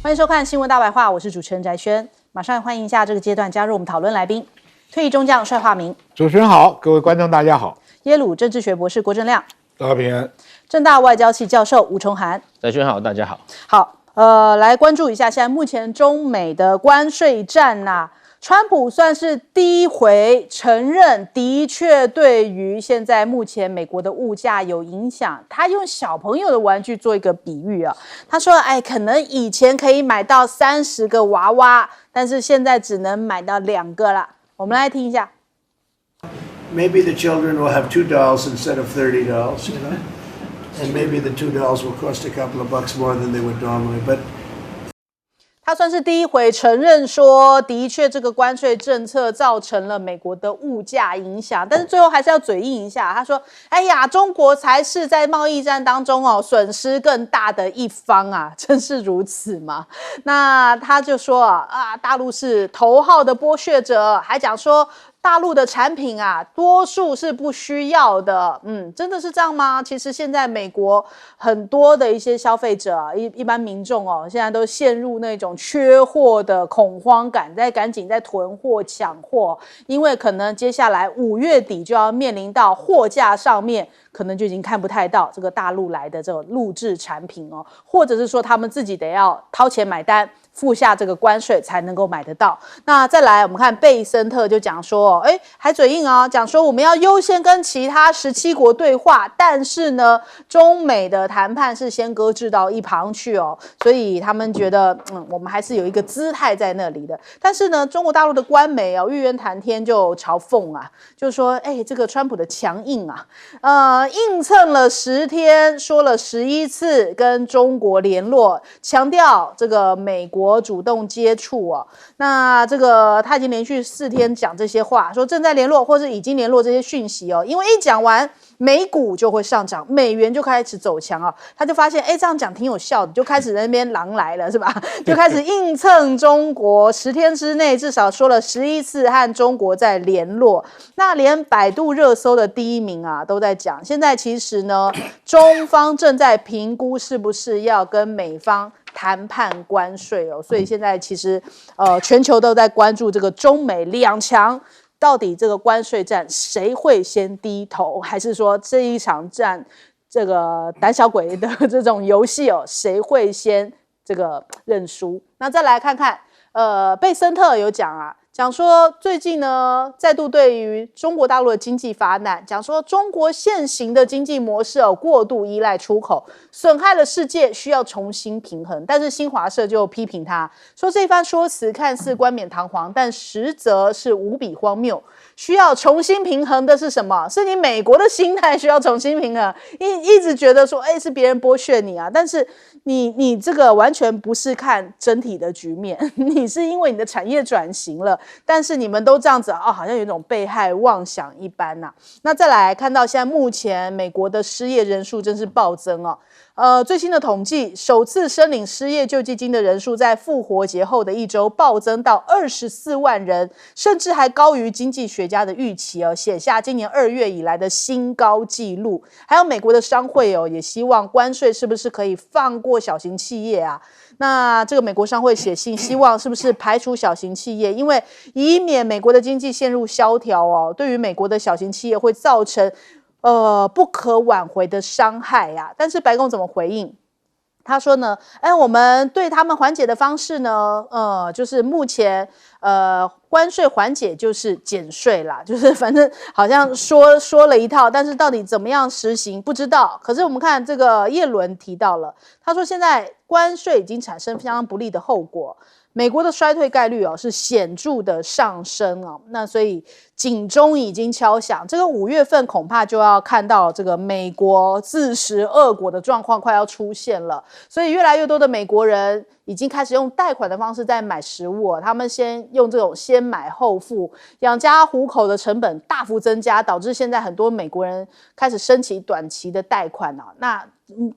欢迎收看新闻大白话，我是主持人翟轩。马上欢迎一下这个阶段加入我们讨论来宾，退役中将帅化明。主持人好，各位观众大家好。耶鲁政治学博士郭正亮。大家平安。政大外交系教授吴崇涵。翟轩好，大家好。好，来关注一下现在目前中美的关税战呐。川普算是第一回承认，的确对于现在目前美国的物价有影响。他用小朋友的玩具做一个比喻啊，他说：“哎，可能以前可以买到30个娃娃，但是现在只能买到2个了。”我们来听一下。Maybe the children will have 2 dolls instead of $30, you know, and maybe the 2 dolls will cost a couple of bucks more than they would normally, but.他算是第一回承认说，的确这个关税政策造成了美国的物价影响，但是最后还是要嘴硬一下。他说：“哎呀，中国才是在贸易战当中损失更大的一方啊，真是如此吗？”那他就说啊，大陆是头号的剥削者，还讲说大陆的产品啊，多数是不需要的。真的是这样吗？其实现在美国很多的一些消费者一般民众现在都陷入那种缺货的恐慌感，赶紧在囤货抢货，因为可能接下来5月底就要面临到货架上面可能就已经看不太到这个大陆来的这种陆制产品或者是说他们自己得要掏钱买单，付下这个关税才能够买得到。那再来我们看贝森特就讲说还嘴硬讲说我们要优先跟其他17国对话，但是呢中美的谈判是先搁置到一旁去所以他们觉得我们还是有一个姿态在那里的。但是呢中国大陆的官媒玉渊谈天就嘲讽就说这个川普的强硬硬蹭了10天，说了11次跟中国联络，强调这个美国主动接触那这个他已经连续4天讲这些话，说正在联络或是已经联络这些讯息因为一讲完美股就会上涨，美元就开始走强他就发现这样讲挺有效的，就开始在那边狼来了是吧？就开始硬蹭中国，10天之内至少说了11次和中国在联络。那连百度热搜的第1名都在讲，现在其实呢中方正在评估是不是要跟美方谈判关税所以现在其实全球都在关注这个中美两强到底这个关税战谁会先低头，还是说这一场战这个胆小鬼的这种游戏谁会先这个认输。那再来看看贝森特有讲说最近呢再度对于中国大陆的经济发难，讲说中国现行的经济模式过度依赖出口，损害了世界，需要重新平衡。但是新华社就批评他说，这番说辞看似冠冕堂皇，但实则是无比荒谬。需要重新平衡的是什么？是你美国的心态需要重新平衡，一直觉得说是别人剥削你但是你这个完全不是看整体的局面，你是因为你的产业转型了，但是你们都这样子好像有一种被害妄想一般那再来看到现在目前美国的失业人数真是暴增最新的统计，首次申领失业救济金的人数在复活节后的1周暴增到24万人，甚至还高于经济学家的预期写下今年2月以来的新高纪录。还有美国的商会也希望关税是不是可以放过小型企业那这个美国商会写信希望是不是排除小型企业，因为以免美国的经济陷入萧条对于美国的小型企业会造成不可挽回的伤害但是白宫怎么回应？他说呢我们对他们缓解的方式呢就是目前关税缓解就是减税啦，就是反正好像说了一套，但是到底怎么样实行不知道。可是我们看这个叶伦提到了，他说现在关税已经产生相当不利的后果，美国的衰退概率是显著的上升那所以警钟已经敲响，这个5月份恐怕就要看到这个美国自食恶果的状况快要出现了。所以越来越多的美国人已经开始用贷款的方式在买食物他们先用这种先买后付，养家糊口的成本大幅增加，导致现在很多美国人开始申请短期的贷款那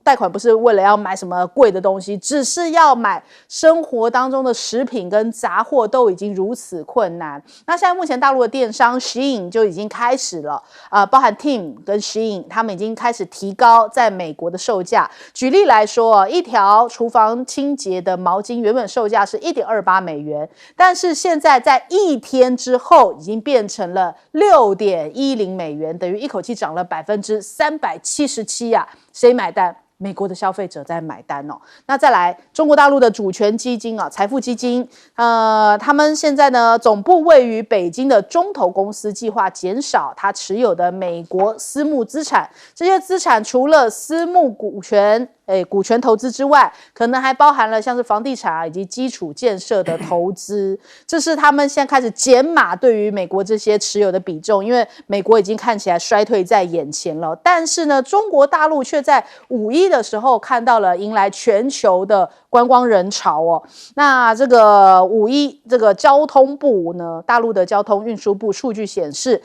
贷款不是为了要买什么贵的东西，只是要买生活当中的食品跟杂货都已经如此困难。那现在目前大陆的电商商 Shein 就已经开始了，包含 Tim 跟 Shein 他们已经开始提高在美国的售价。举例来说，一条厨房清洁的毛巾原本售价是1.28美元，但是现在在一天之后已经变成了6.10美元，等于一口气涨了377%啊！谁买单？美国的消费者在买单哦。那再来，中国大陆的主权基金啊，财富基金，他们现在呢总部位于北京的中投公司计划减少它持有的美国私募资产。这些资产除了私募股权投资之外，可能还包含了像是房地产以及基础建设的投资。这是他们现在开始减码对于美国这些持有的比重，因为美国已经看起来衰退在眼前了。但是呢，中国大陆却在5.1的时候看到了迎来全球的观光人潮哦。那这个5.1这个交通部呢，大陆的交通运输部数据显示，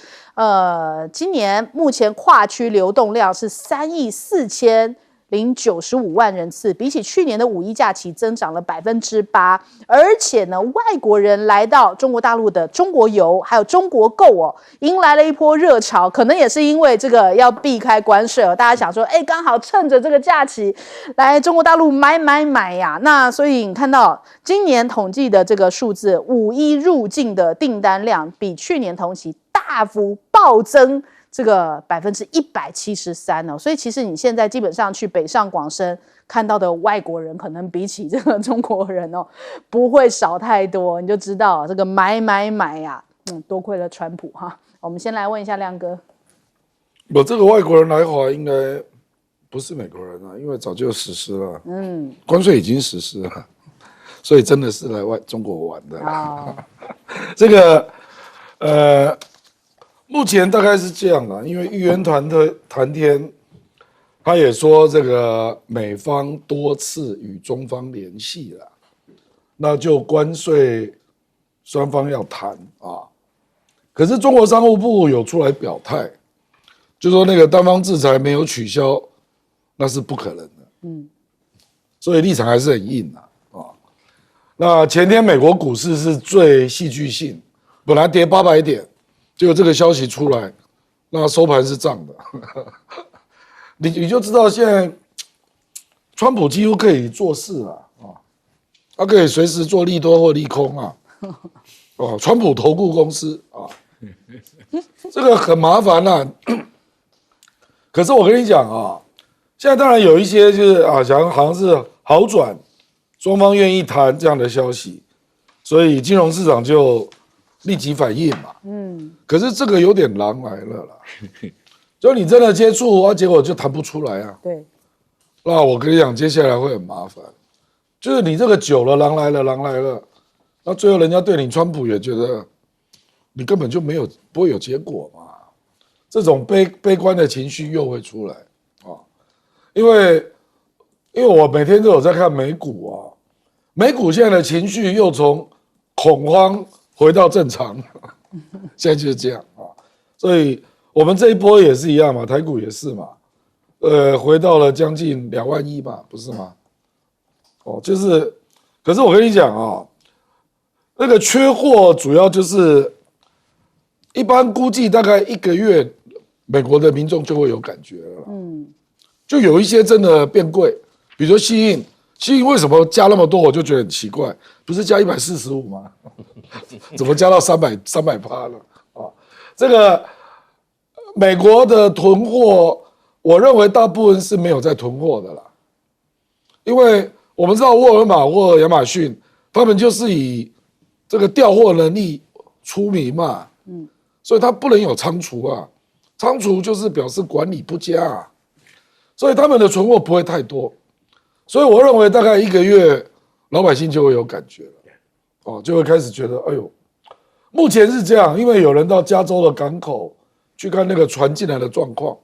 今年目前跨区流动量是3.4095万人次，比起去年的5.1假期增长了8%。而且呢，外国人来到中国大陆的中国游还有中国购哦，迎来了一波热潮。可能也是因为这个要避开关税哦，大家想说，刚好趁着这个假期来中国大陆买呀。那所以你看到今年统计的这个数字，5.1入境的订单量比去年同期大幅暴增。这个173%哦，所以其实你现在基本上去北上广深看到的外国人，可能比起这个中国人哦，不会少太多，你就知道这个买呀，多亏了川普哈。我们先来问一下亮哥，我这个外国人来华应该不是美国人啊，因为早就实施了，关税已经实施了，所以真的是来中国玩的啦。这个目前大概是这样的，因为玉渊谈天，他也说这个美方多次与中方联系了，那就关税双方要谈啊。可是中国商务部有出来表态，就说那个单方制裁没有取消，那是不可能的。所以立场还是很硬啊。那前天美国股市是最戏剧性，本来跌800点。结果这个消息出来，那收盘是涨的，你就知道现在川普几乎可以做事了啊，他可以随时做利多或利空啊，川普投顾公司啊，这个很麻烦啊。可是我跟你讲啊，现在当然有一些就是好像是好转，双方愿意谈这样的消息，所以金融市场就立即反应嘛。可是这个有点狼来了啦，就你真的接触结果就谈不出来啊。对，那我跟你讲，接下来会很麻烦，就是你这个久了，狼来了，那最后人家对你川普也觉得你根本就不会有结果嘛，这种悲观的情绪又会出来啊。因为我每天都有在看美股啊，美股现在的情绪又从恐慌回到正常。现在就是这样啊，所以我们这一波也是一样嘛，台股也是嘛，回到了将近2万亿吧，不是吗？就是，可是我跟你讲啊，那个缺货主要就是一般估计大概1个月，美国的民众就会有感觉了。就有一些真的变贵，比如说西印为什么加那么多，我就觉得很奇怪，不是加145吗？怎么加到300%了啊？这个美国的囤货，我认为大部分是没有在囤货的啦，因为我们知道沃尔玛或亚马逊，他们就是以这个调货能力出名嘛，所以他不能有仓储啊，仓储就是表示管理不佳啊，所以他们的存货不会太多。所以我认为大概1个月，老百姓就会有感觉了，就会开始觉得，哎呦，目前是这样，因为有人到加州的港口去看那个船进来的状况，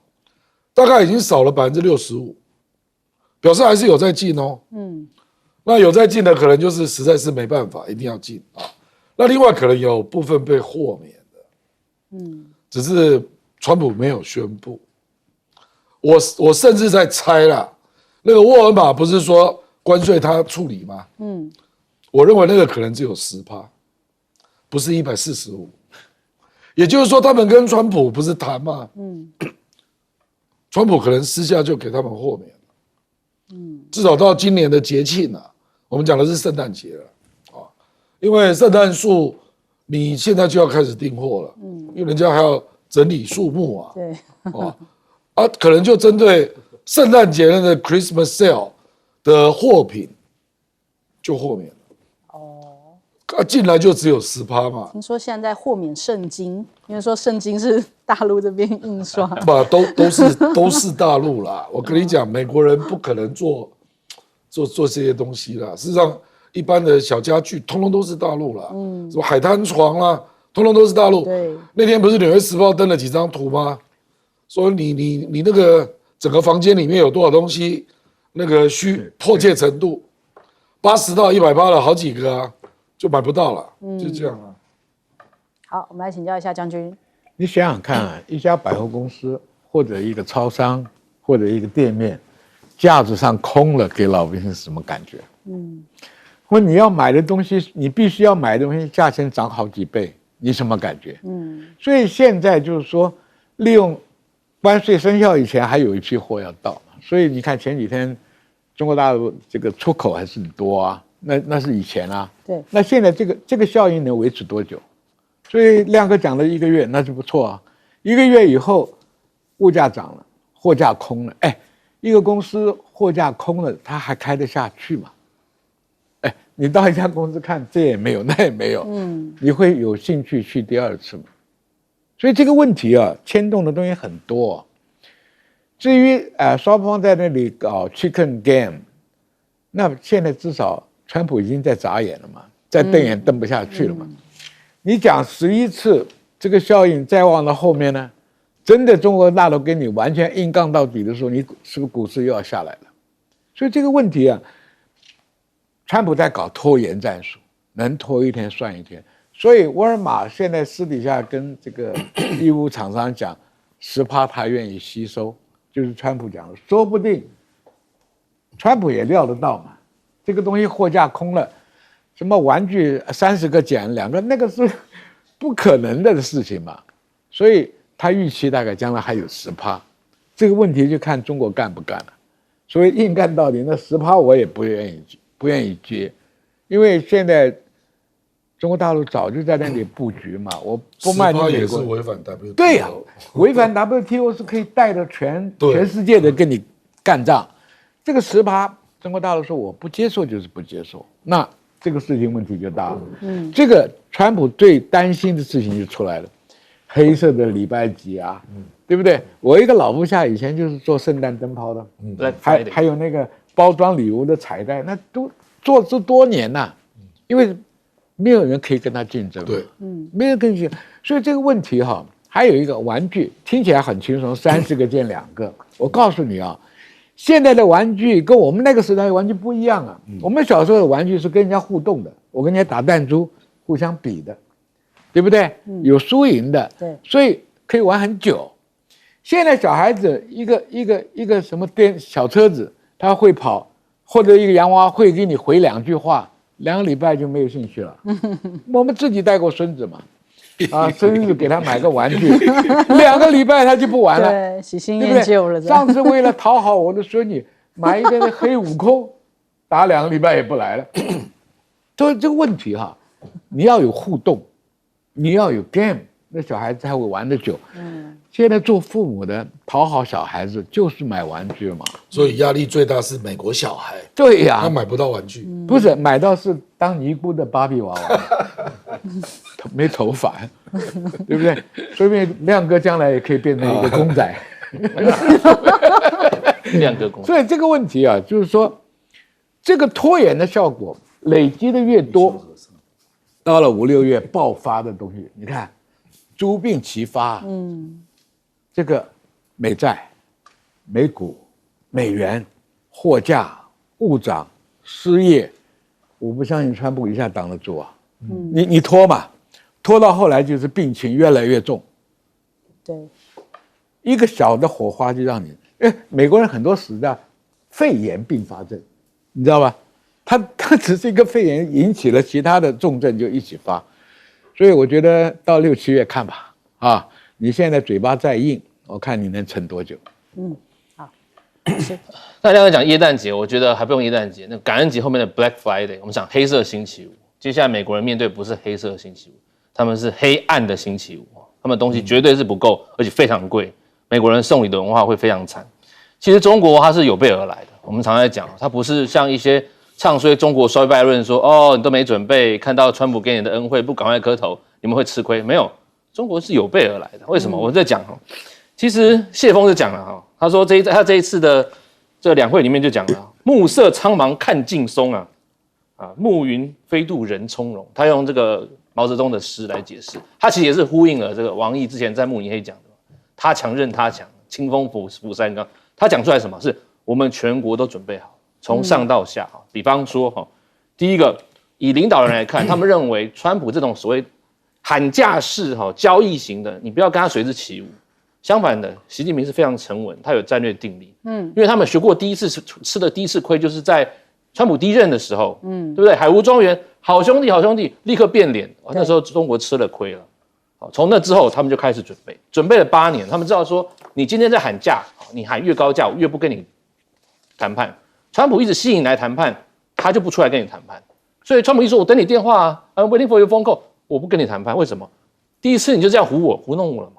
大概已经少了65%，表示还是有在进哦。那有在进的可能就是实在是没办法，一定要进啊。那另外可能有部分被豁免的，只是川普没有宣布。我甚至在猜啦。那个沃尔玛不是说关税他处理吗？我认为那个可能只有10%，不是145%，也就是说，他们跟川普不是谈嘛？川普可能私下就给他们豁免了。至少到今年的节庆啊，我们讲的是圣诞节了啊，因为圣诞树你现在就要开始订货了，因为人家还要整理树木啊，对，可能就针对圣诞节那个 Christmas sale 的货品就豁免了。进来就只有10%嘛。听说现在豁免圣经，因为说圣经是大陆这边印刷，不，都是大陆啦。我跟你讲，美国人不可能做这些东西啦。事实上，一般的小家具通通都是大陆啦，什么海滩床啦，通通都是大陆。对，那天不是《纽约时报》登了几张图吗？说你那个整个房间里面有多少东西，那个迫切程度，80到180了好几个啊。就买不到了，就这样啊。好，我们来请教一下将军。你想想看啊，一家百货公司或者一个超商或者一个店面，架子上空了，给老百姓是什么感觉？或你要买的东西，你必须要买的东西，价钱涨好几倍，你什么感觉？所以现在就是说，利用关税生效以前，还有一批货要到，所以你看前几天中国大陆这个出口还是很多啊。那是以前啊，对，那现在这个效应能维持多久？所以亮哥讲了1个月，那就不错啊。1个月以后，物价涨了，货架空了，一个公司货架空了，它还开得下去吗？你到一家公司看，这也没有，那也没有，你会有兴趣去第2次吗？所以这个问题啊，牵动的东西很多。至于双方在那里搞 chicken game， 那现在至少。川普已经在眨眼了嘛，再瞪眼瞪不下去了嘛。你讲11次，这个效应再往到后面呢，真的中国大陆跟你完全硬杠到底的时候，你是不是股市又要下来了？所以这个问题啊，川普在搞拖延战术，能拖一天算一天。所以沃尔玛现在私底下跟这个义乌厂商讲，10%他愿意吸收，就是川普讲的，说不定川普也料得到嘛。这个东西货架空了，什么玩具30个减2个，那个是不可能的事情嘛。所以他预期大概将来还有10%，这个问题就看中国干不干了。所以硬干到底，那10%我也不愿意接，因为现在中国大陆早就在那里布局嘛。我不卖你美国，也是违反 WTO。对呀，违反 WTO 是可以带着全世界的跟你干仗。这个10%。中国大陆说我不接受就是不接受，那这个事情问题就大了。这个川普最担心的事情就出来了，黑色的礼拜几啊，对不对？我一个老部下以前就是做圣诞灯泡的，还有那个包装礼物的彩带，那都做这多年呐，因为没有人可以跟他竞争，对，没有人跟竞争，所以这个问题哈，还有一个玩具听起来很轻松，30个见2个，我告诉你啊。现在的玩具跟我们那个时代的玩具不一样啊！我们小时候的玩具是跟人家互动的，我跟人家打弹珠，互相比的，对不对？有输赢的，对，所以可以玩很久。现在小孩子一个什么小车子，他会跑，或者一个洋娃娃会给你回2句话，2个礼拜就没有兴趣了。我们自己带过孙子嘛。生日给他买个玩具，2个礼拜他就不玩了，对，喜新厌旧了。上次为了讨好我的孙女，买一个黑悟空，打2个礼拜也不来了。所以这个问题哈，你要有互动，你要有 game， 那小孩子才会玩得久。现在做父母的讨好小孩子就是买玩具嘛，所以压力最大是美国小孩。对呀，他买不到玩具，不是买到是当尼姑的芭比娃娃。没头发，对不对？说明亮哥将来也可以变成一个公仔。亮哥公仔。所以这个问题啊，就是说，这个拖延的效果累积的越多，到了5、6月爆发的东西，你看，诸病齐发。这个美债、美股、美元、货价、物涨、失业，我不相信川普一下挡得住啊。你拖嘛，拖到后来就是病情越来越重。对，一个小的火花就让你，美国人很多死的肺炎并发症，你知道吧？他只是一个肺炎引起了其他的重症就一起发，所以我觉得到6、7月看吧。啊！你现在嘴巴再硬，我看你能撑多久。那刚才讲耶诞节，我觉得还不用耶诞节，那感恩节后面的 Black Friday， 我们讲黑色星期五。接下来美国人面对不是黑色星期五，他们是黑暗的星期五，他们东西绝对是不够，而且非常贵。美国人送礼的文化会非常惨。其实中国它是有备而来的，我们常在讲，它不是像一些唱衰中国衰败论说，哦，你都没准备，看到川普给你的恩惠不赶快磕头，你们会吃亏。没有，中国是有备而来的。为什么？我在讲其实谢峰就讲了他说他这一次的这两会里面就讲了，暮色苍茫看劲松暮云飞渡人从容。他用这个毛泽东的诗来解释，他其实也是呼应了这个王毅之前在慕尼黑讲的，他强任他强，清风拂山岗。他讲出来什么？是我们全国都准备好，从上到下比方说第一个，以领导人来看，他们认为川普这种所谓喊价式交易型的，你不要跟他随之起舞。相反的，习近平是非常沉稳，他有战略定力。因为他们学过第一次吃的第一次亏，就是在川普第一任的时候，对不对？海湖庄园，好兄弟，立刻变脸。那时候中国吃了亏了。从那之后，他们就开始准备了8年。他们知道说，你今天在喊价，你喊越高价，我越不跟你谈判。川普一直吸引来谈判，他就不出来跟你谈判。所以川普一说，我等你电话I'm waiting for your phone call， 我不跟你谈判，为什么？第一次你就这样糊弄我了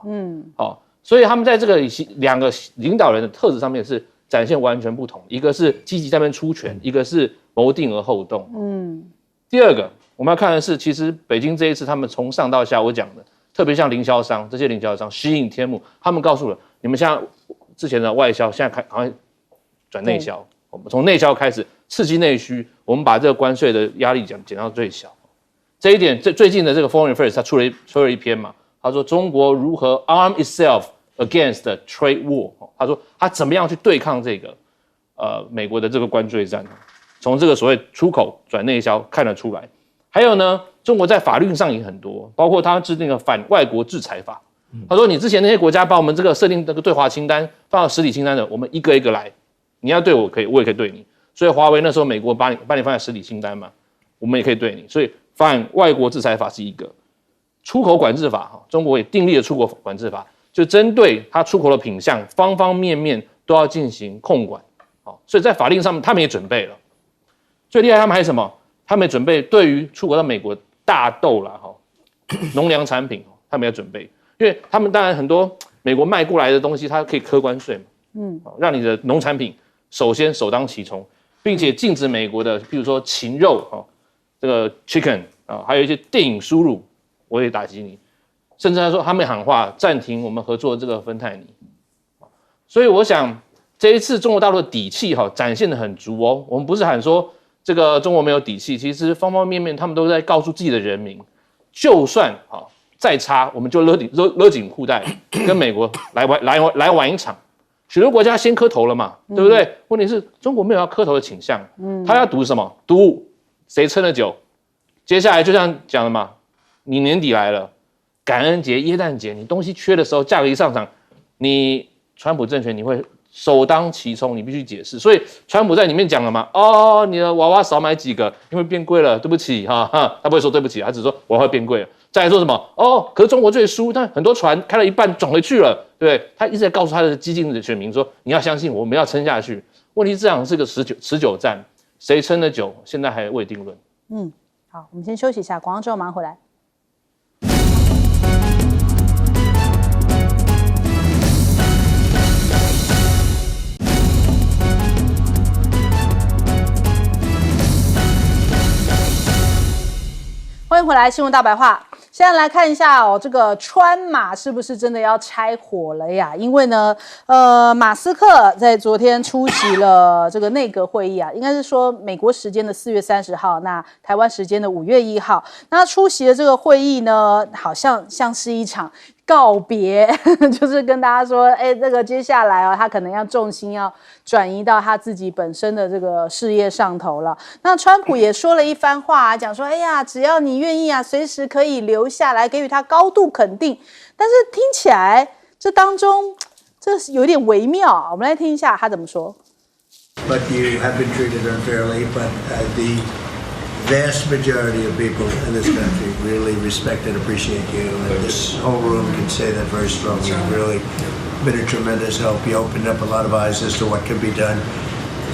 嘛。所以他们在这个两个领导人的特质上面是展现完全不同，一个是积极在那边出拳，一个是谋定而后动。第二个我们要看的是，其实北京这一次他们从上到下，我讲的，特别像这些零销商西引天幕，他们告诉了你们，现在之前的外销，现在好像转内销，我们从内销开始刺激内需，我们把这个关税的压力减到最小。这一点，最近的这个 Foreign Affairs 他出了一篇嘛。他说中国如何 arm itself against the trade war， 他说他怎么样去对抗这个美国的这个关税战，从这个所谓出口转内销看得出来。还有呢，中国在法律上也很多，包括他制定了反外国制裁法。他说你之前那些国家把我们这个设定这个对华清单放到实体清单的，我们一个一个来，你要对我可以，我也可以对你。所以华为那时候美国把你放在实体清单嘛，我们也可以对你。所以反外国制裁法是一个。出口管制法，中国也订立了出口管制法，就针对它出口的品项，方方面面都要进行控管。所以在法令上面，他们也准备了。最厉害，他们还有什么？他们也准备对于出口到美国大豆啦，农粮产品，他们也准备，因为他们当然很多美国卖过来的东西，它可以科关税嘛，让你的农产品首当其冲，并且禁止美国的，譬如说禽肉这个 chicken 还有一些电影输入。我也打击你，甚至他说他们喊话暂停我们合作的这个芬太尼，所以我想这一次中国大陆的底气展现得很足哦。我们不是喊说这个中国没有底气，其实方方面面他们都在告诉自己的人民，就算再差，我们就勒紧裤带跟美国来玩一场。许多国家先磕头了嘛，对不对？问题是中国没有要磕头的倾向，他要赌什么？赌谁撑得久。接下来就像讲的嘛。你年底来了，感恩节、耶诞节，你东西缺的时候，价格一上涨，你川普政权你会首当其冲，你必须解释。所以川普在里面讲了嘛，你的娃娃少买几个，因为变贵了，对不起他不会说对不起，他只说娃娃会变贵了。再来说什么？可是中国最输，但很多船开了一半转回去了，对不对？他一直在告诉他的激进的选民说，你要相信我们要撑下去。问题这样是个持久战，谁撑得久，现在还未定论。好，我们先休息一下，广告之后马上回来。欢迎回来，新闻大白话。现在来看一下这个川马是不是真的要拆伙了呀？因为呢，马斯克在昨天出席了这个内阁会议啊，应该是说美国时间的4月30号，那台湾时间的5月1号。那出席的这个会议呢，好像是一场告别，就是跟大家说，这个接下来他可能要重心要转移到他自己本身的这个事业上头了。那川普也说了一番话，讲说，只要你愿意随时可以留下来，给予他高度肯定。但是听起来这当中这有点微妙，我们来听一下他怎么说。But you have been treated unfairly. But vast majority of people in this country really respect and appreciate you, and this whole room can say that very strongly. You've really been a tremendous help. You opened up a lot of eyes as to what can be done,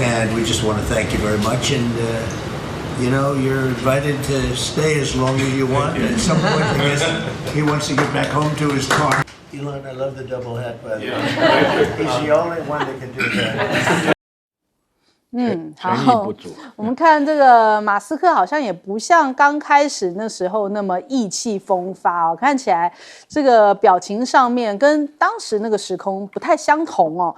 and we just want to thank you very much. And you know, you're invited to stay as long as you want. At some point, I guess he wants to get back home to his car. Elon, I love the double hat, by the way. He's the only one that can do that. 好，我们看这个马斯克好像也不像刚开始那时候那么意气风发哦，看起来这个表情上面跟当时那个时空不太相同哦。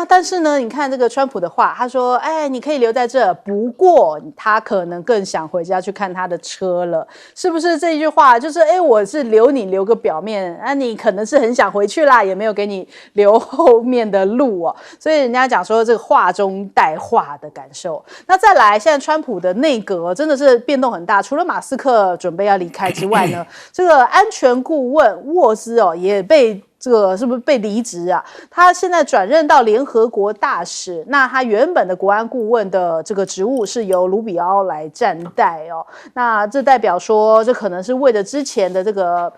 但是呢，你看这个川普的话，他说：“哎，你可以留在这，不过他可能更想回家去看他的车了。”是不是这一句话就是我是留你留个表面，你可能是很想回去啦，也没有给你留后面的路哦。所以人家讲说这个话中带话的感受。那再来，现在川普的内阁真的是变动很大，除了马斯克准备要离开之外呢，这个安全顾问沃兹也被这个是不是被离职啊？他现在转任到联合国大使，那他原本的国安顾问的这个职务是由卢比奥来暂代哦。那这代表说，这可能是为了之前的这个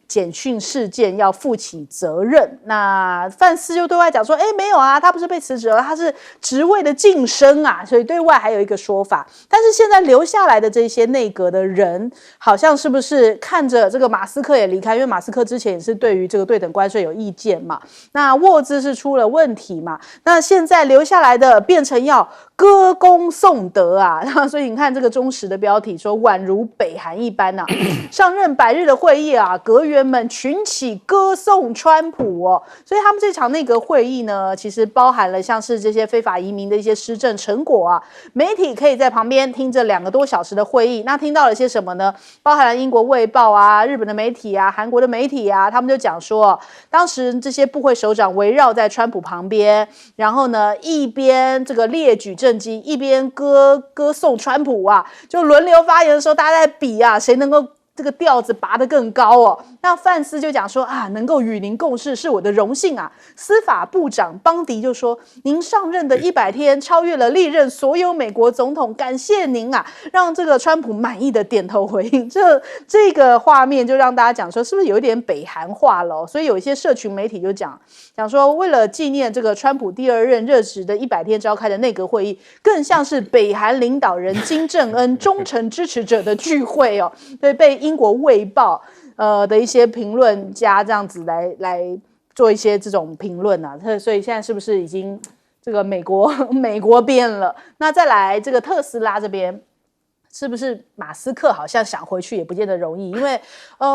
简讯事件要负起责任。那范斯就对外讲说，没有啊，他不是被辞职了，他是职位的晋升啊，所以对外还有一个说法。但是现在留下来的这些内阁的人，好像是不是看着这个马斯克也离开，因为马斯克之前也是对于这个对等关税有意见嘛，那沃兹是出了问题嘛，那现在留下来的变成要歌功颂德啊，所以你看这个中时的标题说宛如北韩一般啊，上任100日的会议啊，阁员们群起歌颂川普哦，所以他们这场内阁会议呢，其实包含了像是这些非法移民的一些施政成果啊，媒体可以在旁边听着2个多小时的会议，那听到了些什么呢？包含了英国卫报啊、日本的媒体啊、韩国的媒体啊，他们就讲说，当时这些部会首长围绕在川普旁边，然后呢，一边这个列举政绩，一边歌颂川普啊，就轮流发言的时候，大家在比啊，谁能够这个调子拔得更高哦。那范斯就讲说啊，能够与您共事是我的荣幸啊。司法部长邦迪就说，您上任的100天超越了历任所有美国总统，感谢您啊，让这个川普满意的点头回应。这个画面就让大家讲说，是不是有一点北韩化了哦？所以有一些社群媒体就讲说，为了纪念这个川普第2任热职的100天召开的内阁会议，更像是北韩领导人金正恩忠诚支持者的聚会哦。所以被英国卫报的一些评论家这样子来做一些这种评论啊，所以现在是不是已经这个美国变了？那再来这个特斯拉这边。是不是马斯克好像想回去也不见得容易，因为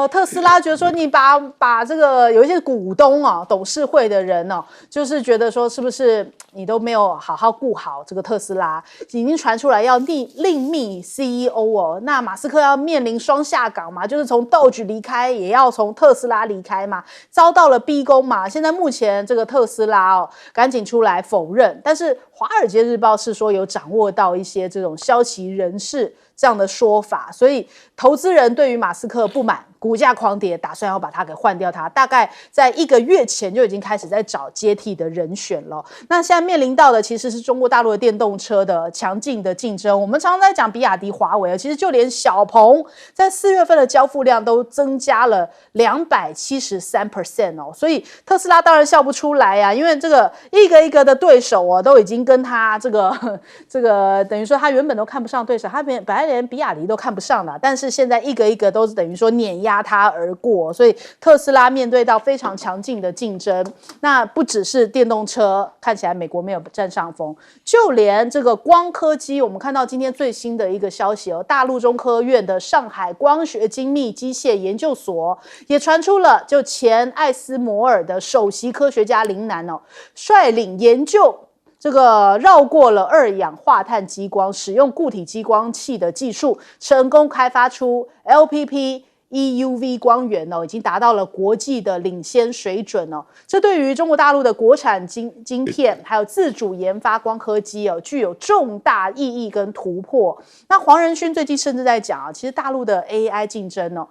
特斯拉觉得说你把这个有一些股东哦、董事会的人哦，就是觉得说是不是你都没有好好顾好这个特斯拉，已经传出来要另觅 CEO 哦，那马斯克要面临双下岗嘛，就是从 Doge 离开，也要从特斯拉离开嘛，遭到了逼宫嘛。现在目前这个特斯拉哦，赶紧出来否认，但是《华尔街日报》是说有掌握到一些这种消息人士这样的说法，所以投资人对于马斯克不满，股价狂跌，打算要把他给换掉他，大概在1个月前就已经开始在找接替的人选了。那现在面临到的其实是中国大陆的电动车的强劲的竞争。我们常常在讲比亚迪、华为，其实就连小鹏在4月份的交付量都增加了273% 哦，所以特斯拉当然笑不出来啊，因为这个一个一个的对手啊，都已经跟他这个等于说他原本都看不上对手，他本来连比亚迪都看不上了，但是现在一个一个都是等于说碾压他而过，所以特斯拉面对到非常强劲的竞争。那不只是电动车，看起来美国没有占上风，就连这个光刻机，我们看到今天最新的一个消息哦，大陆中科院的上海光学精密机械研究所也传出了，就前艾斯摩尔的首席科学家林楠哦，率领研究这个绕过了2氧化碳激光，使用固体激光器的技术，成功开发出 LPP EUV 光源哦，已经达到了国际的领先水准哦。这对于中国大陆的国产晶片还有自主研发光刻机哦，具有重大意义跟突破。那黄仁勋最近甚至在讲啊，其实大陆的 AI 竞争哦，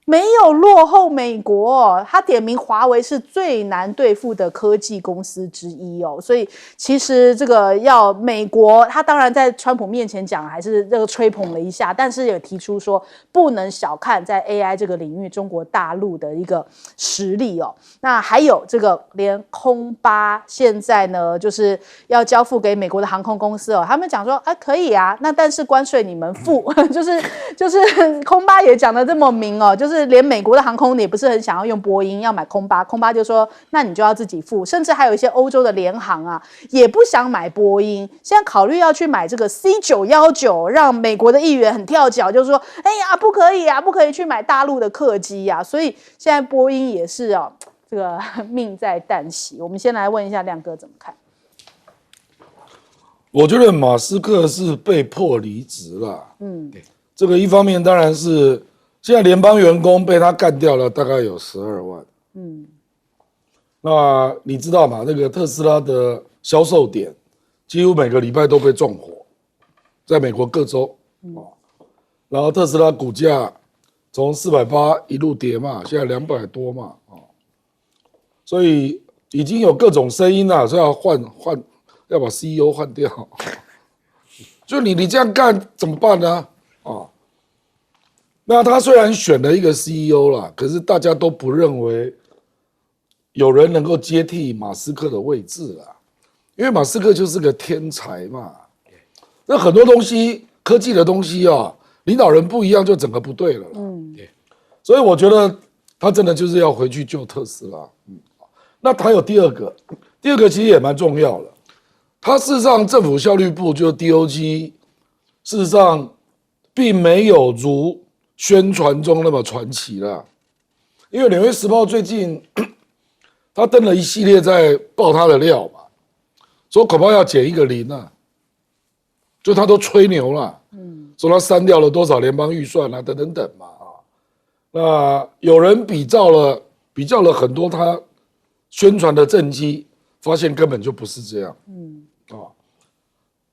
没有落后美国，他点名华为是最难对付的科技公司之一哦，所以其实这个要美国，他当然在川普面前讲还是这个吹捧了一下，但是也提出说不能小看在 AI 这个领域中国大陆的一个实力哦。那还有这个连空巴现在呢就是要交付给美国的航空公司哦，他们讲说可以啊，那但是关税你们付，就是空巴也讲得这么明哦，就是连美国的航空也不是很想要用波音，要买空巴，空巴就说那你就要自己付，甚至还有一些欧洲的联航啊，也不想买波音，现在考虑要去买这个 C919， 让美国的议员很跳脚，就说哎呀不可以啊，不可以去买大陆的客机啊，所以现在波音也是哦，这个命在旦夕。我们先来问一下亮哥怎么看？我觉得马斯克是被迫离职了。这个一方面当然是现在联邦员工被他干掉了，大概有12万。那你知道吗？那个特斯拉的销售点几乎每个礼拜都被纵火，在美国各州。然后特斯拉股价从480一路跌嘛，现在200多嘛，所以已经有各种声音了，说要要把 CEO 换掉。就你这样干怎么办呢？那他虽然选了一个 CEO 啦，可是大家都不认为有人能够接替马斯克的位置啦，因为马斯克就是个天才嘛。那很多东西，科技的东西啊，领导人不一样就整个不对了啦。所以我觉得他真的就是要回去救特斯拉。那还有第二个其实也蛮重要的。他事实上政府效率部就 DOJ， 事实上并没有如宣传中那么传奇啦。因为《纽约时报》最近他登了一系列在爆他的料嘛，说恐怕要减1个0啊，就他都吹牛了，说他删掉了多少联邦预算啊，等等嘛。那有人比较了很多他宣传的政绩，发现根本就不是这样。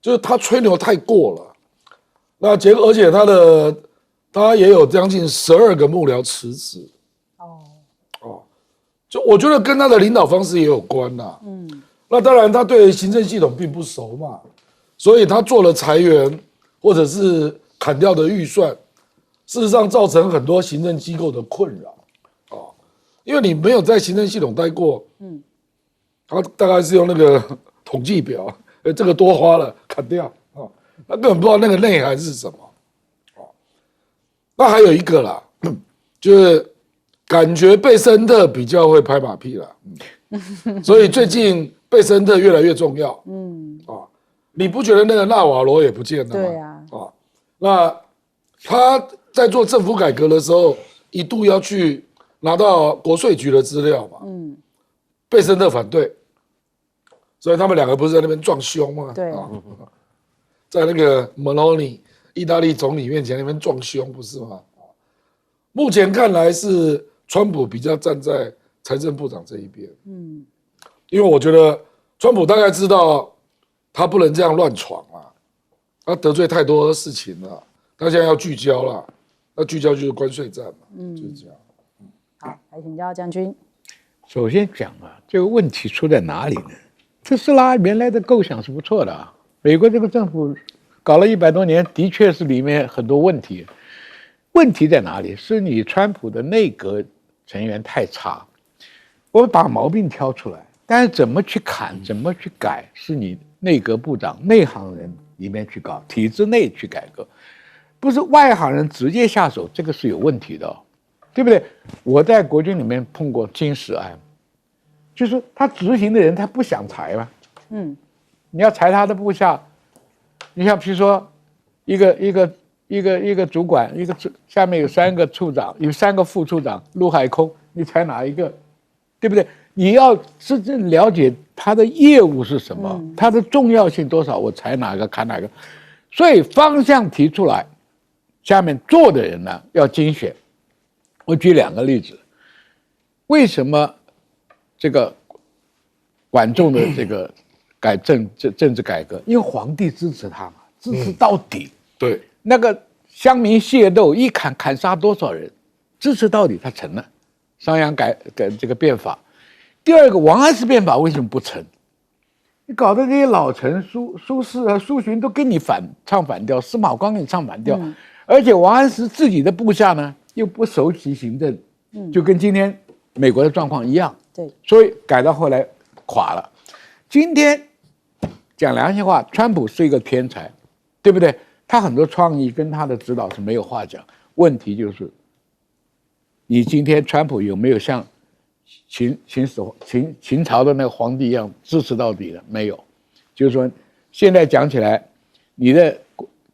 就是他吹牛太过了。那而且他也有将近12个幕僚辞职。就我觉得跟他的领导方式也有关啦。那当然他对行政系统并不熟嘛，所以他做了裁员或者是砍掉的预算，事实上造成很多行政机构的困扰。因为你没有在行政系统待过，他大概是用那个统计表，这个多花了砍掉，他根本不知道那个内涵是什么。那还有一个啦，就是感觉贝森特比较会拍马屁啦，所以最近贝森特越来越重要。你不觉得那个纳瓦罗也不见了吗？对啊。那他在做政府改革的时候，一度要去拿到国税局的资料嘛，贝森特反对，所以他们两个不是在那边撞凶吗？对，在那个 Meloni 意大利总理面前那边撞凶，不是吗？目前看来是川普比较站在财政部长这一边，因为我觉得川普大概知道他不能这样乱闯啊，他得罪太多事情了，他现在要聚焦了，那聚焦就是关税战嘛，就是这样。好，来请教将军。首先讲这个问题出在哪里呢？特斯拉原来的构想是不错的啊，美国这个政府搞了100多年，的确是里面很多问题。问题在哪里？是你川普的内阁成员太差。我们把毛病挑出来，但是怎么去砍，怎么去改，是你内阁部长、内行人里面去搞，体制内去改革，不是外行人直接下手，这个是有问题的，对不对？我在国军里面碰过金石案，就是他执行的人他不想裁嘛，你要裁他的部下，你像比如说一个主管，下面有3个处长，有3个副处长，陆海空，你裁哪一个，对不对？你要真正了解他的业务是什么，他的重要性多少，我裁哪个砍哪个。所以方向提出来，下面做的人呢要精选。我举2个例子，为什么这个管仲的这个政治改革？因为皇帝支持他嘛，支持到底。对，那个乡民械斗，一砍杀多少人，支持到底，他成了商鞅改这个变法。第二个，王安石变法为什么不成？你搞得这些老臣苏轼啊、苏洵都跟你唱反调，司马光跟你唱反调，而且王安石自己的部下呢又不熟悉行政，就跟今天美国的状况一样。对，所以改到后来垮了。今天讲良心话，川普是一个天才，对不对？他很多创意跟他的指导是没有话讲。问题就是，你今天川普有没有像秦朝的那个皇帝一样支持到底的？没有。就是说，现在讲起来，你的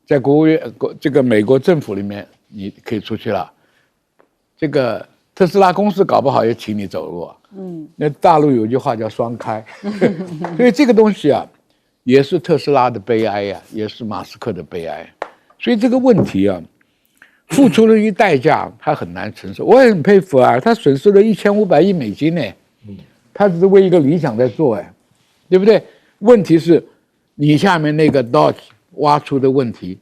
在国务院这个美国政府里面，你可以出去了。这个特斯拉公司搞不好也请你走路啊。那大陆有句话叫双开，所以这个东西啊，也是特斯拉的悲哀呀，也是马斯克的悲哀。所以这个问题啊，付出了一代价，他很难承受。我也很佩服啊，他损失了1500亿美金呢，他只是为一个理想在做哎，对不对？问题是，你下面那个 Dodge 挖出的问题，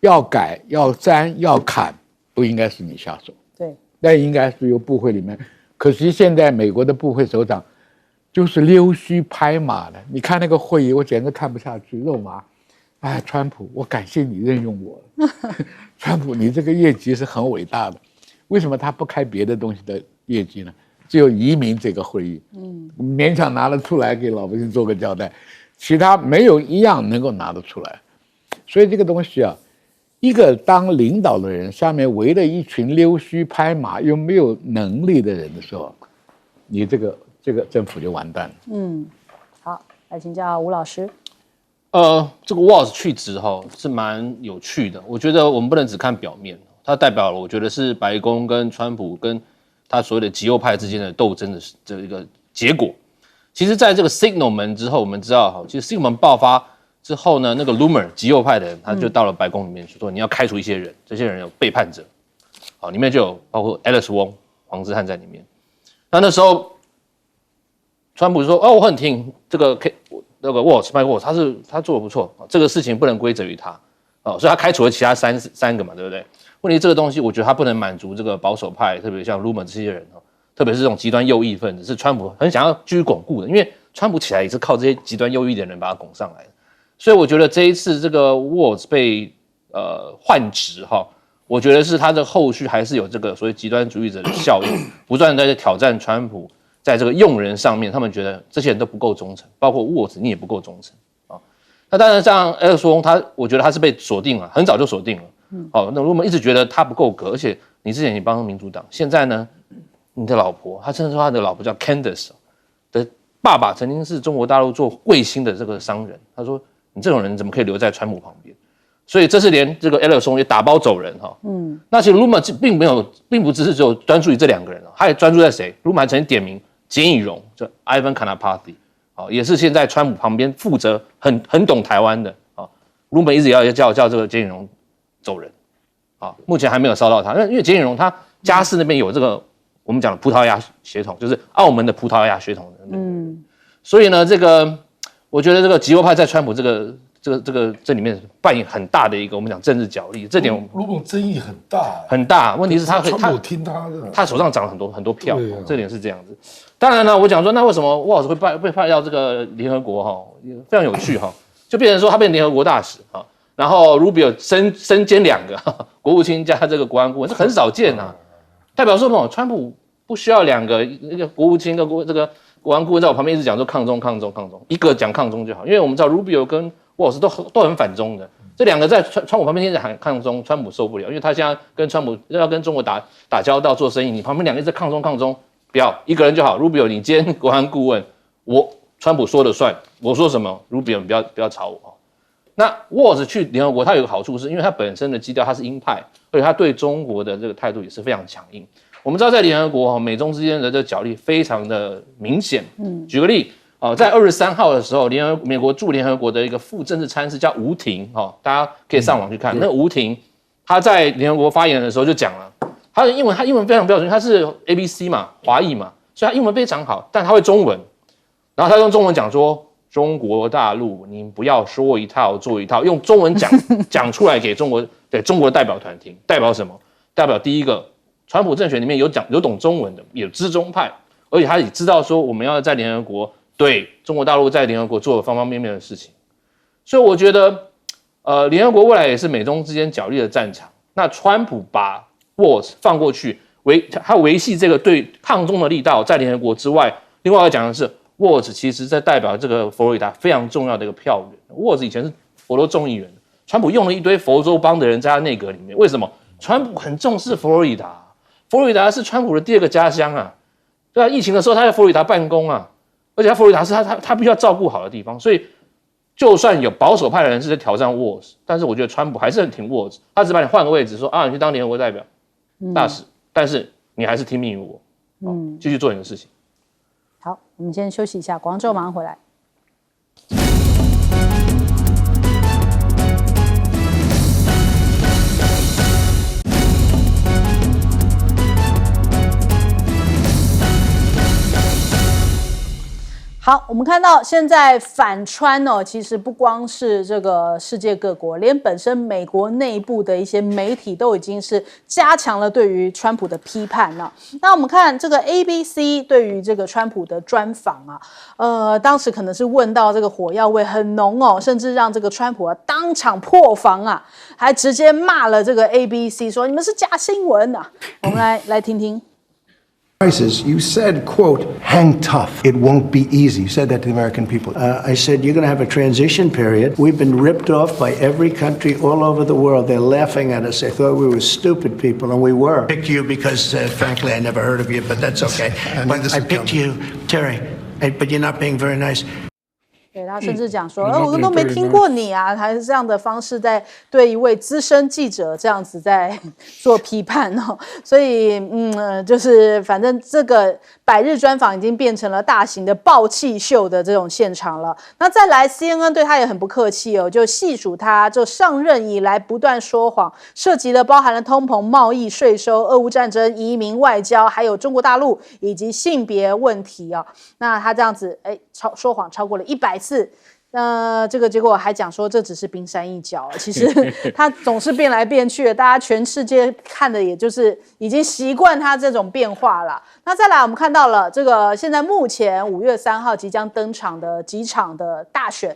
要改、要删、要砍，不应该是你下手，对，那应该是由部会里面。可惜现在美国的部会首长就是溜须拍马的，你看那个会议，我简直看不下去，肉麻。哎，川普，我感谢你任用我。川普，你这个业绩是很伟大的，为什么他不开别的东西的业绩呢？只有移民这个会议，勉强拿得出来给老百姓做个交代，其他没有一样能够拿得出来。所以这个东西啊，一个当领导的人，下面围了一群溜须拍马又没有能力的人的时候，你这个政府就完蛋了。好，来请教吴老师。这个 Walz 去职是蛮有趣的，我觉得我们不能只看表面，它代表了我觉得是白宫跟川普跟他所谓的极右派之间的斗争的这一个结果。其实在这个 Signal 门之后，我们知道其实 Signal 门爆发之后呢，那个 Loomer 极右派的人他就到了白宫里面去说你要开除一些人，这些人有背叛者，里面就有包括 Alice Wong 黄之汉在里面。那时候川普说我很听这个那个 Walz 他做得不错，这个事情不能归责于他，所以他开除了其他三个嘛，对不对？问题这个东西，我觉得他不能满足这个保守派，特别像 Loomer 这些人，特别是这种极端右翼分子，是川普很想要继续巩固的，因为川普起来也是靠这些极端右翼的人把他拱上来的。所以我觉得这一次这个 Walz 被换职我觉得是他的后续还是有这个所谓极端主义者的效应，不断的在挑战川普。在这个用人上面，他们觉得这些人都不够忠诚，包括Walz你也不够忠诚那当然，像 Alice Wong我觉得他是被锁定了，很早就锁定了。那我们一直觉得他不够格，而且你之前你帮民主党，现在呢，你的老婆，他甚至说他的老婆叫 Candace 的爸爸曾经是中国大陆做卫星的这个商人，他说你这种人怎么可以留在川普旁边？所以这是连这个 Alice Wong也打包走人那其实 Loomer 并不只是只有专注于这两个人他也专注在谁 ？Loomer 还曾经点名简以荣，就 Ivan Kanapathy， 也是现在川普旁边负责很懂台湾的Loomer 一直要叫这个简以荣走人目前还没有烧到他，因为简以荣他家世那边有这个我们讲的葡萄牙血统，就是澳门的葡萄牙血统的所以呢，这个我觉得这个极右派在川普这里面扮演很大的一个我们讲政治角力，这点Loomer争议很大很大。问题是他听他的，他手上涨了很多票，这点是这样子。当然呢，我讲说那为什么Walz会被派到这个联合国非常有趣就变成说他变联合国大使然后 Rubio 身兼两个国务卿加这个国安顾问，这很少见代表说川普不需要两个那个国务卿跟这个国安顾问在我旁边一直讲说抗中，一个讲抗中就好，因为我们知道 Rubio 跟Walz都很反中的，这两个在川普旁边一直喊抗中，川普受不了，因为他现在跟川普要跟中国打交道做生意，你旁边两个一直抗中，不要一个人就好。Rubio 你兼国安顾问，川普说了算，我说什么 Rubio 你不要吵我那 Walz 去联合国，他有个好处是因为他本身的基调他是鹰派，而且他对中国的这个态度也是非常强硬。我们知道在联合国美中之间的这个角力非常的明显。举个例在23号的时候，美国驻联合国的一个副政治参事叫吴婷大家可以上网去看。那吴婷他在联合国发言的时候就讲了，他英文非常标准，他是 ABC 嘛，华裔嘛，所以他英文非常好，但他会中文，然后他用中文讲说。中国大陆，你不要说一套做一套，用中文讲出来给中国的代表团听。代表什么？代表第一个，川普政权里面有懂中文的，有知中派，而且他也知道说我们要在联合国对中国大陆在联合国做的方方面面的事情，所以我觉得，联合国未来也是美中之间角力的战场。那川普把 Waltz 放过去，他维系这个对抗中的力道，在联合国之外，另外要讲的是 Waltz 其实在代表这个佛罗里达非常重要的一个票源。Waltz 以前是佛州众议员，川普用了一堆佛州帮的人在他内阁里面，为什么？川普很重视佛罗里达，佛罗里达是川普的第2个家乡啊。对啊，疫情的时候他在佛罗里达办公啊，而且佛罗里达是他必须要照顾好的地方，所以就算有保守派的人士在挑战 Waltz， 但是我觉得川普还是很挺 Waltz， 他只把你换个位置，说啊，你去当联合国代表大使，但是你还是听命于我，继续做你的事情。好，我们先休息一下，广州马上回来。好，我们看到现在反川哦，其实不光是这个世界各国，连本身美国内部的一些媒体都已经是加强了对于川普的批判了。那我们看这个 ABC 对于这个川普的专访啊，当时可能是问到这个火药味很浓哦，甚至让这个川普当场破防啊，还直接骂了这个 ABC 说你们是假新闻啊。我们来听听。You said, quote, hang tough. It won't be easy. You said that to the American people. I said, you're going to have a transition period. We've been ripped off by every country all over the world. They're laughing at us. They thought we were stupid people, and we were. I picked you because, frankly, I never heard of you, but that's okay. But I picked you, Terry, but you're not being very nice. 对，他甚至讲说，我都没听过你啊，还是这样的方式在对一位资深记者这样子在做批判哦。所以，就是反正这个百日专访已经变成了大型的爆气秀的这种现场了。那再来 ，CNN 对他也很不客气哦，就细数他就上任以来不断说谎，涉及了包含了通膨、贸易、税收、俄乌战争、移民、外交，还有中国大陆以及性别问题哦。那他这样子，说谎超过了100次，这个结果还讲说这只是冰山一角，其实他总是变来变去的，大家全世界看的也就是已经习惯他这种变化了。那再来，我们看到了这个现在目前5月3号即将登场的几场的大选。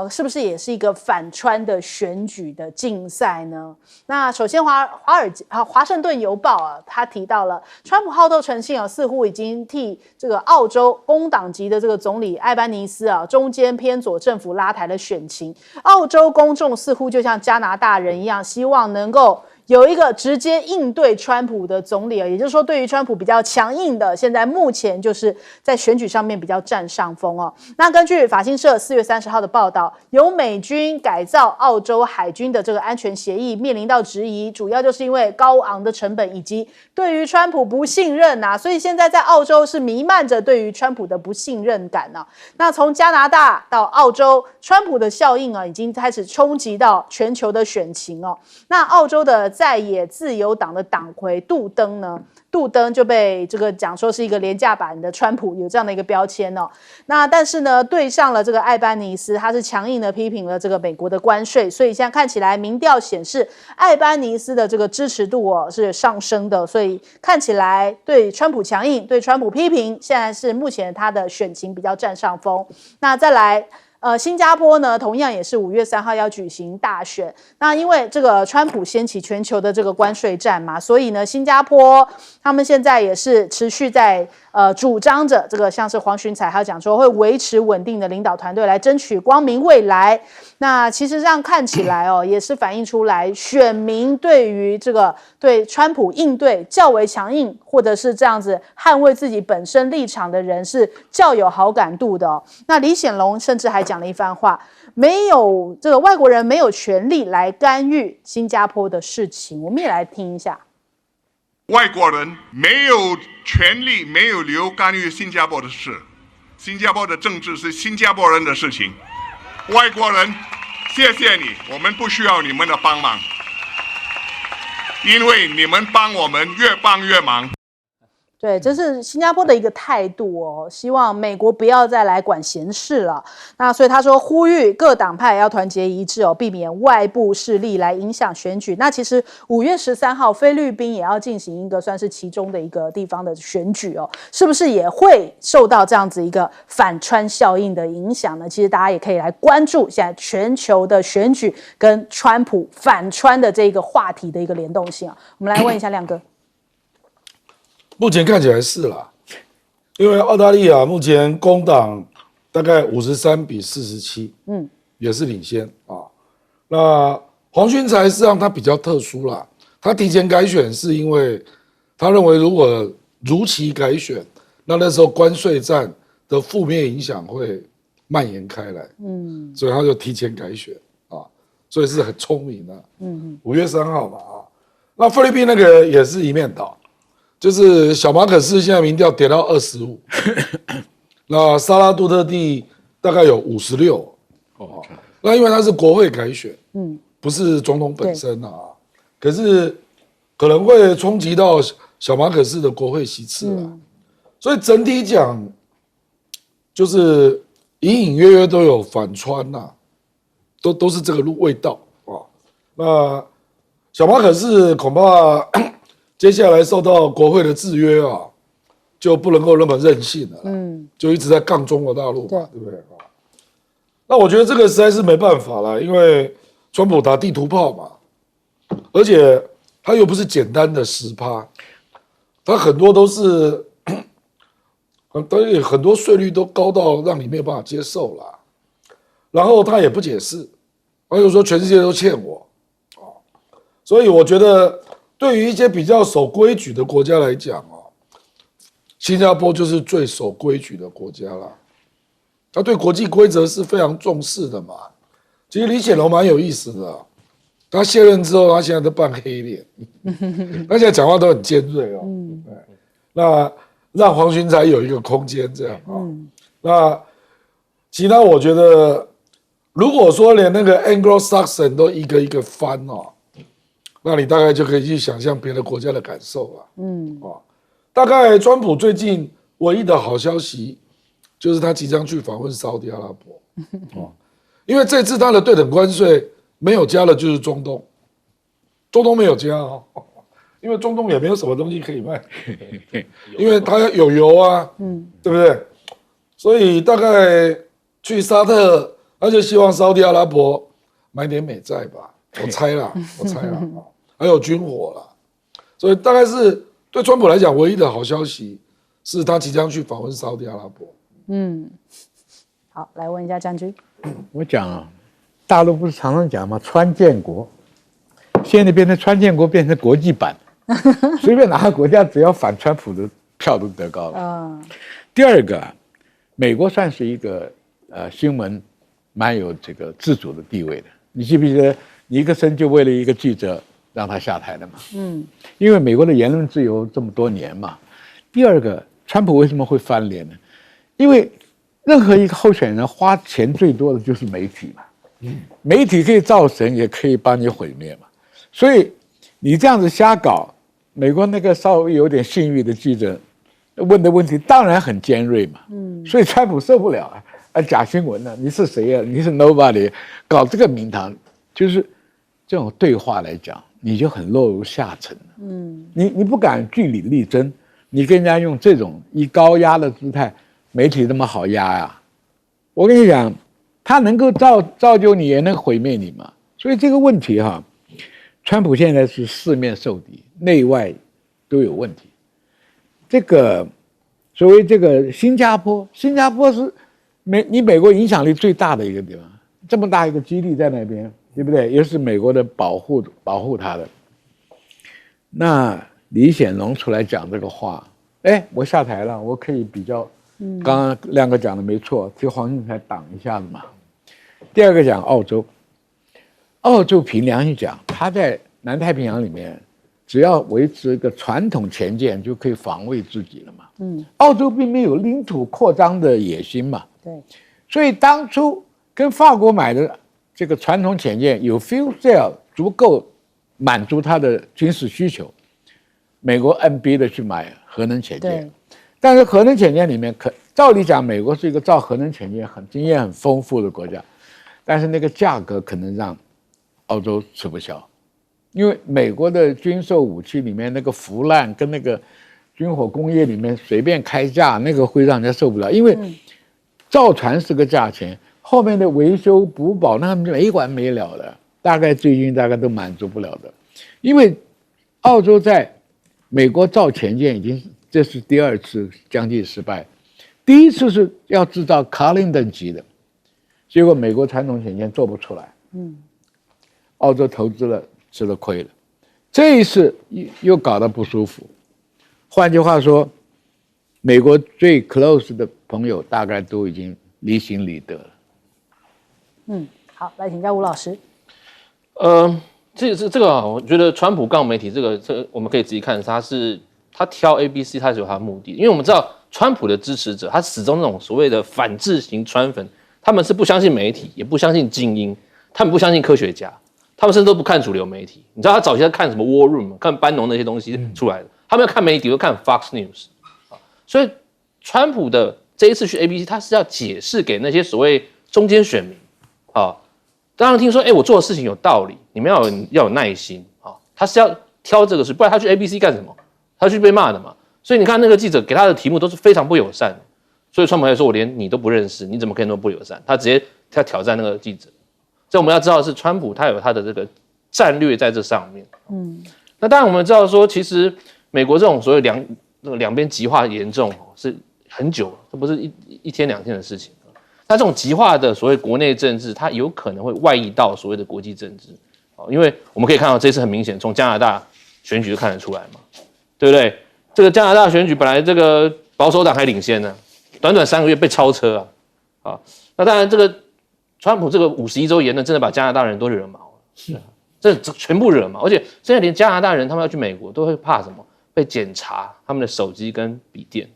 是不是也是一个反川的选举的竞赛呢？那首先华盛顿邮报啊，他提到了川普好斗成性啊，似乎已经替这个澳洲工党籍的这个总理艾班尼斯啊，中间偏左政府拉抬了选情。澳洲公众似乎就像加拿大人一样，希望能够有一个直接应对川普的总理，也就是说对于川普比较强硬的，现在目前就是在选举上面比较占上风哦。那根据法新社4月30号的报道，由美军改造澳洲海军的这个安全协议面临到质疑，主要就是因为高昂的成本以及对于川普不信任啊，所以现在在澳洲是弥漫着对于川普的不信任感啊。那从加拿大到澳洲，川普的效应啊已经开始冲击到全球的选情哦。那澳洲的在野自由党的党魁杜登呢？杜登就被这个讲说是一个廉价版的川普，有这样的一个标签哦。那但是呢，对上了这个艾班尼斯，他是强硬的批评了这个美国的关税，所以现在看起来民调显示艾班尼斯的这个支持度是上升的，所以看起来对川普强硬，对川普批评，现在是目前他的选情比较占上风。那再来。新加坡呢，同样也是5月3号要举行大选。那因为这个川普掀起全球的这个关税战嘛，所以呢，新加坡他们现在也是持续在主张着这个，像是黄循彩还有讲说会维持稳定的领导团队来争取光明未来。那其实这样看起来也是反映出来选民对于这个对川普应对较为强硬，或者是这样子捍卫自己本身立场的人是较有好感度的那李显龙甚至还讲了一番话，没有这个外国人没有权利来干预新加坡的事情，我们也来听一下。外国人没有权利、没有理由干预新加坡的事。新加坡的政治是新加坡人的事情。外国人，谢谢你，我们不需要你们的帮忙，因为你们帮我们越帮越忙。对，这是新加坡的一个态度哦，希望美国不要再来管闲事了。那所以他说，呼吁各党派要团结一致哦，避免外部势力来影响选举。那其实5月13号，菲律宾也要进行一个算是其中的一个地方的选举哦，是不是也会受到这样子一个反川效应的影响呢？其实大家也可以来关注现在全球的选举跟川普反川的这个话题的一个联动性啊。我们来问一下亮哥。目前看起来是啦，因为澳大利亚目前工党大概53-47，也是领先啊。那黄循财实际上他比较特殊啦，他提前改选是因为他认为如果如期改选，那时候关税战的负面影响会蔓延开来，所以他就提前改选啊，所以是很聪明的。5月3号嘛啊，那菲律宾那个也是一面倒。就是小马可斯现在民调跌到25，那萨拉杜特地大概有56，那因为他是国会改选，不是总统本身啊，可是可能会冲击到小马可斯的国会席次啊，所以整体讲就是隐隐约约都有反川呐，都是这个味道啊。那小马可斯恐怕接下来受到国会的制约啊，就不能够那么任性了，就一直在杠中国大陆嘛，对不对？那我觉得这个实在是没办法了，因为川普打地图炮嘛，而且他又不是简单的10%，他很多都是，很多税率都高到让你没有办法接受了，然后他也不解释，他又说全世界都欠我，所以我觉得。对于一些比较守规矩的国家来讲新加坡就是最守规矩的国家了。他对国际规则是非常重视的嘛。其实李显龙蛮有意思的，他卸任之后，他现在都扮黑脸，他现在讲话都很尖锐哦。那让黄循财有一个空间这样那其他我觉得，如果说连那个 Anglo-Saxon 都一个一个翻那你大概就可以去想象别的国家的感受了。大概川普最近唯一的好消息就是他即将去访问沙特阿拉伯，因为这次他的对等关税没有加的就是中东没有加因为中东也没有什么东西可以卖，因为他有油啊，对不对？所以大概去沙特，他就希望沙特阿拉伯买点美债吧，我猜啦。还有军火啦，所以大概是对川普来讲，唯一的好消息是他即将去访问沙特阿拉伯。好，来问一下将军。我讲大陆不是常常讲吗？川建国，现在变成川建国变成国际版，随便哪个国家只要反川普的票都得高了。第二个，美国算是一个新闻蛮有这个自主的地位的。你记不记得尼克森就为了一个记者让他下台的嘛？因为美国的言论自由这么多年嘛。第二个，川普为什么会翻脸呢？因为任何一个候选人花钱最多的就是媒体嘛，媒体可以造神，也可以帮你毁灭嘛。所以你这样子瞎搞，美国那个稍微有点信誉的记者问的问题当然很尖锐嘛。所以川普受不了假新闻呢？你是谁呀？你是 nobody， 搞这个名堂，就是这种对话来讲，你就很落入下层了。你不敢据理力争，你跟人家用这种以高压的姿态，媒体那么好压呀？我跟你讲，他能够造就你，也能毁灭你嘛。所以这个问题川普现在是四面受敌，内外都有问题。这个所谓这个新加坡是美国影响力最大的一个地方，这么大一个基地在那边，对不对？又是美国的保护他的。那李显龙出来讲这个话，我下台了，我可以比较。刚刚亮哥讲的没错，替黄循财挡一下子嘛。第二个讲澳洲凭良心讲，他在南太平洋里面，只要维持一个传统前舰就可以防卫自己了嘛。澳洲并没有领土扩张的野心嘛。对，所以当初跟法国买的这个传统潜舰有 fuel cell 足够满足它的军事需求，美国 NB 的去买核能潜舰对，但是核能潜舰里面照理讲，美国是一个造核能潜舰经验很丰富的国家，但是那个价格可能让澳洲吃不消，因为美国的军售武器里面那个腐烂跟那个军火工业里面随便开价，那个会让人家受不了，因为造船是个价钱，后面的维修补保那没完没了的，大概最近都满足不了的，因为澳洲在美国造潜舰这是第2次将近失败，第1次是要制造卡林顿级的，结果美国传统潜舰做不出来，澳洲投资了吃了亏了，这一次又搞得不舒服。换句话说，美国最 close 的朋友大概都已经离心离德了。好，来请教吴老师。这个啊，我觉得川普杠媒体这个我们可以仔细看，他挑 ABC， 他是有他的目的，因为我们知道川普的支持者，他始终那种所谓的反智型川粉，他们是不相信媒体，也不相信精英，他们不相信科学家，他们甚至都不看主流媒体。你知道他早期在看什么 War Room， 看班农那些东西出来的，他们要看媒体，都看 Fox News 所以川普的这一次去 ABC， 他是要解释给那些所谓中间选民当然听说，我做的事情有道理，你们要有耐心他是要挑这个事，不然他去 ABC 干什么？他去被骂的嘛。所以你看那个记者给他的题目都是非常不友善的，所以川普还说我连你都不认识，你怎么可以那么不友善？他直接挑战那个记者。所以我们要知道的是，川普他有他的这个战略在这上面。那当然我们知道说，其实美国这种所谓两边极化严重是很久了，这不是一天2天的事情。那这种极化的所谓国内政治，它有可能会外溢到所谓的国际政治，因为我们可以看到这次很明显，从加拿大选举就看得出来嘛，对不对？这个加拿大选举本来这个保守党还领先呢，短短3个月被超车那当然这个川普这个51州言论真的把加拿大人都惹毛了，这全部惹毛，而且现在连加拿大人他们要去美国都会怕什么？被检查他们的手机跟笔电。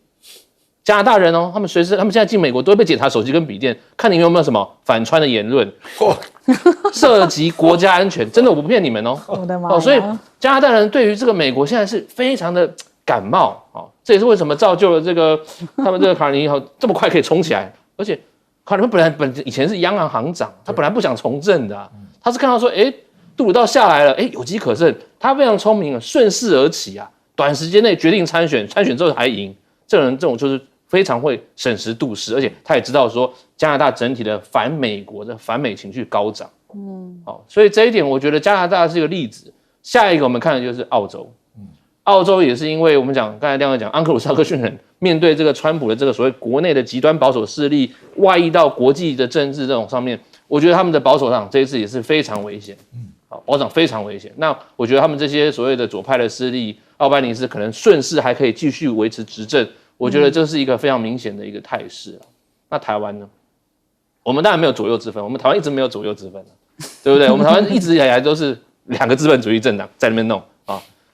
加拿大人他们现在进美国都会被检查手机跟笔电，看你有没有什么反川的言论，涉及国家安全，真的我不骗你们我的妈呀！所以加拿大人对于这个美国现在是非常的感冒这也是为什么造就了这个他们这个卡尔尼这么快可以冲起来，而且卡尔尼以前是央行行长，他本来不想从政的他是看到说杜鲁道下来了，有机可乘，他非常聪明顺势而起短时间内决定参选之后还赢，这种就是非常会审时度势，而且他也知道说加拿大整体的反美国的反美情绪高涨，所以这一点我觉得加拿大是一个例子。下一个我们看的就是澳洲，澳洲也是因为我们讲刚才亮哥讲安克鲁萨克逊人面对这个川普的这个所谓国内的极端保守势力外溢到国际的政治这种上面，我觉得他们的保守党这一次也是非常危险，保守党非常危险。那我觉得他们这些所谓的左派的势力，奥班尼斯可能顺势还可以继续维持执政。我觉得这是一个非常明显的一个态势那台湾呢？我们当然没有左右之分，我们台湾一直没有左右之分对不对？我们台湾一直以来都是2个资本主义政党在那边弄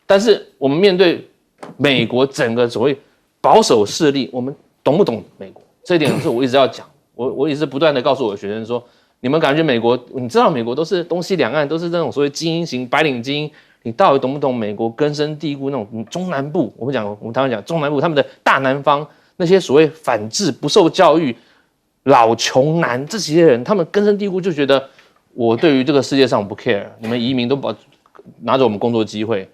但是我们面对美国整个所谓保守势力，我们懂不懂美国？这一点是我一直要讲，我也是不断的告诉我的学生说，你们感觉美国，你知道美国都是东西两岸都是那种所谓精英型白领精英。你到底懂不懂美国根深蒂固那种中南部？我们台湾讲中南部，他们的大南方那些所谓反智、不受教育、老穷男这些人，他们根深蒂固就觉得我对于这个世界上我不 care， 你们移民都拿走我们工作机会，